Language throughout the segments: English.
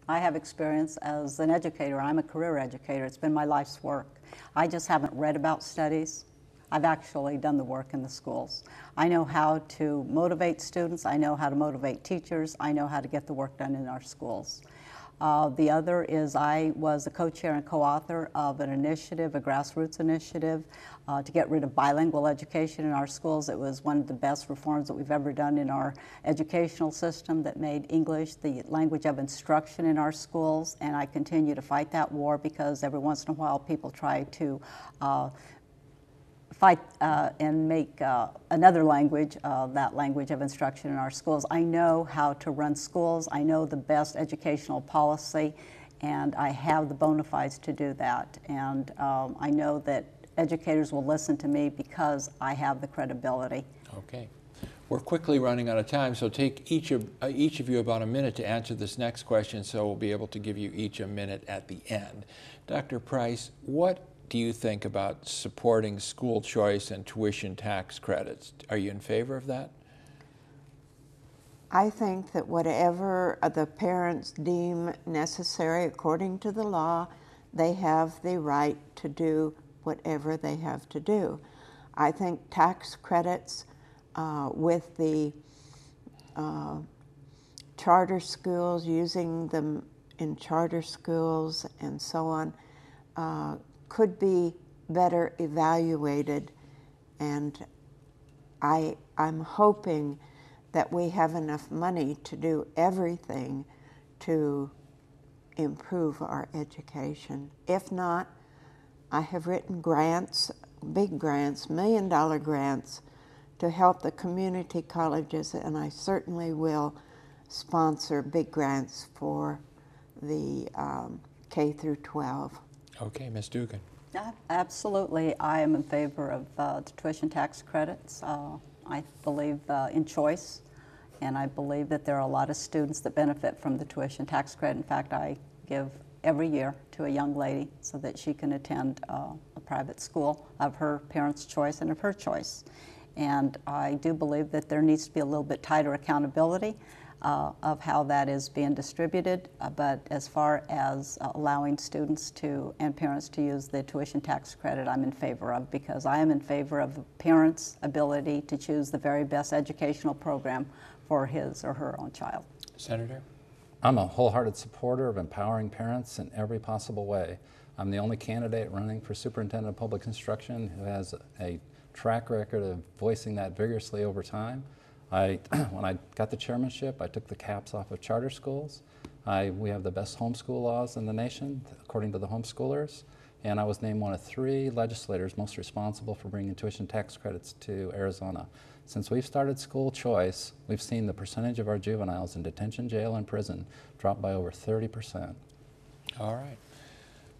I have experience as an educator. I'm a career educator. It's been my life's work. I just haven't read about studies. I've actually done the work in the schools. I know how to motivate students. I know how to motivate teachers. I know how to get the work done in our schools. The other is I was a co-chair and co-author of an initiative, a grassroots initiative, to get rid of bilingual education in our schools. It was one of the best reforms that we've ever done in our educational system that made English the language of instruction in our schools, and I continue to fight that war because every once in a while people try to fight and make another language that language of instruction in our schools. I know how to run schools. I know the best educational policy, and I have the bona fides to do that. And I know that educators will listen to me because I have the credibility. Okay. We're quickly running out of time, so take each of you about a minute to answer this next question, so we'll be able to give you each a minute at the end. Dr. Price, what do you think about supporting school choice and tuition tax credits? Are you in favor of that? I think that whatever the parents deem necessary according to the law, they have the right to do whatever they have to do. I think tax credits with the charter schools, using them in charter schools and so on, could be better evaluated, and I'm hoping that we have enough money to do everything to improve our education. If not, I have written grants, big grants, million-dollar grants, to help the community colleges, and I certainly will sponsor big grants for the K through 12. Okay, Ms. Dugan. Absolutely, I am in favor of the tuition tax credits. I believe in choice, and I believe that there are a lot of students that benefit from the tuition tax credit. In fact, I give every year to a young lady so that she can attend a private school of her parents' choice and of her choice. And I do believe that there needs to be a little bit tighter accountability of how that is being distributed, but as far as allowing students to and parents to use the tuition tax credit, I'm in favor of, because I am in favor of parents' ability to choose the very best educational program for his or her own child. Senator? I'm a wholehearted supporter of empowering parents in every possible way. I'm the only candidate running for Superintendent of Public Instruction who has a track record of voicing that vigorously over time. When I got the chairmanship, I took the caps off of charter schools. We have the best homeschool laws in the nation, according to the homeschoolers, and I was named one of 3 legislators most responsible for bringing tuition tax credits to Arizona. Since we've started school choice, we've seen the percentage of our juveniles in detention, jail, and prison drop by over 30%. All right.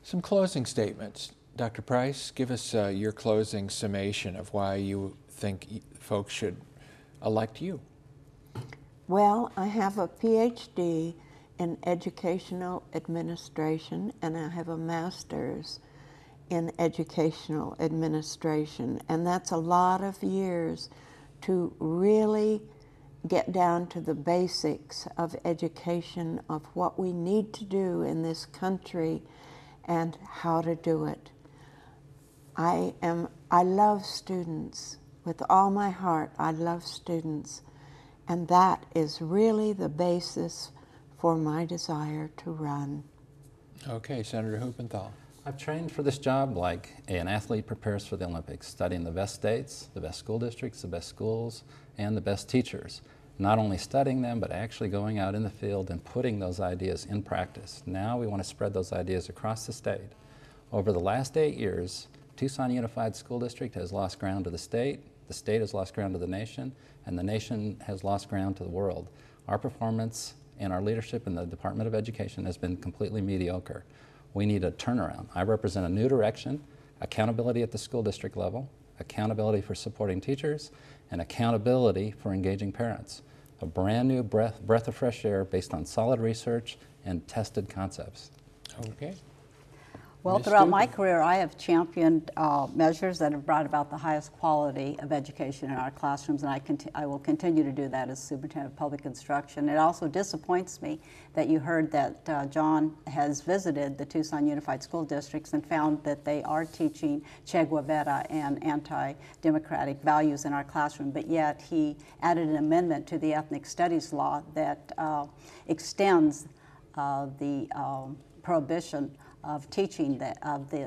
Some closing statements. Dr. Price, give us your closing summation of why you think folks should elect you. Well, I have a PhD in educational administration, and I have a master's in educational administration, and that's a lot of years to really get down to the basics of education, of what we need to do in this country and how to do it. I love students. With all my heart, I love students, and that is really the basis for my desire to run. Okay, Senator Huppenthal. I've trained for this job like an athlete prepares for the Olympics, studying the best states, the best school districts, the best schools, and the best teachers. Not only studying them, but actually going out in the field and putting those ideas in practice. Now we want to spread those ideas across the state. Over the last 8 years, Tucson Unified School District has lost ground to the state has lost ground to the nation, and the nation has lost ground to the world. Our performance and our leadership in the Department of Education has been completely mediocre. We need a turnaround. I represent a new direction, accountability at the school district level, accountability for supporting teachers, and accountability for engaging parents. A brand new breath of fresh air based on solid research and tested concepts. Okay. Well, Ms. throughout my Dugan? career, I have championed measures that have brought about the highest quality of education in our classrooms, and I will continue to do that as Superintendent of Public Instruction. It also disappoints me that you heard that John has visited the Tucson Unified School Districts and found that they are teaching Che Guevara and anti-democratic values in our classroom, but yet he added an amendment to the Ethnic Studies law that extends the prohibition of teaching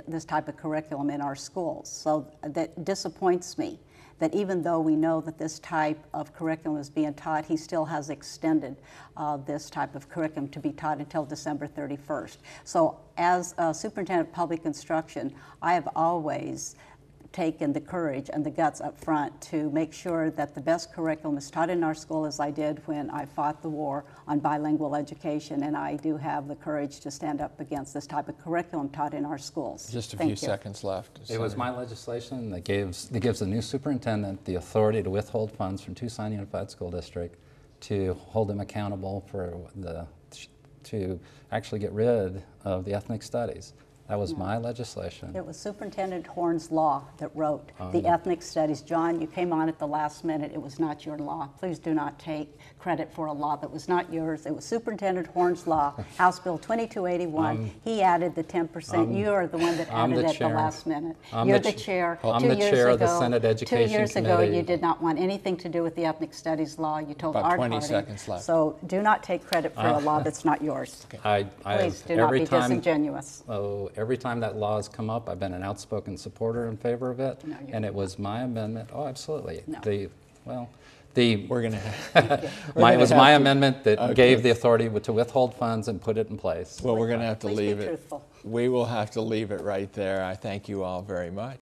this type of curriculum in our schools. So that disappoints me that even though we know that this type of curriculum is being taught, he still has extended this type of curriculum to be taught until December 31st. So as Superintendent of Public Instruction, I have always taken the courage and the guts up front to make sure that the best curriculum is taught in our school, as I did when I fought the war on bilingual education, and I do have the courage to stand up against this type of curriculum taught in our schools. Just a Thank few you. seconds left. It was my legislation that gives the new superintendent the authority to withhold funds from Tucson Unified School District to hold them accountable to actually get rid of the ethnic studies. That was my legislation. It was Superintendent Horn's law that wrote the ethnic studies. John, you came on at the last minute. It was not your law. Please do not take credit for a law that was not yours. It was Superintendent Horn's law, House Bill 2281. He added the 10%. You are the one that added it at the last minute. You're the chair. I'm the chair of the Senate Education 2 years ago, Committee. you did not want anything to do with the ethnic studies law. You told About our 20 party. seconds left. So do not take credit for a law that's not yours. Please do not every be time, disingenuous. every time that law has come up, I've been an outspoken supporter in favor of it, No, you're and it was my amendment. Oh, absolutely. No. We're going to it was my amendment that gave the authority to withhold funds and put it in place. Well, we're going to have to Please be leave it. truthful. We will have to leave it right there. I thank you all very much.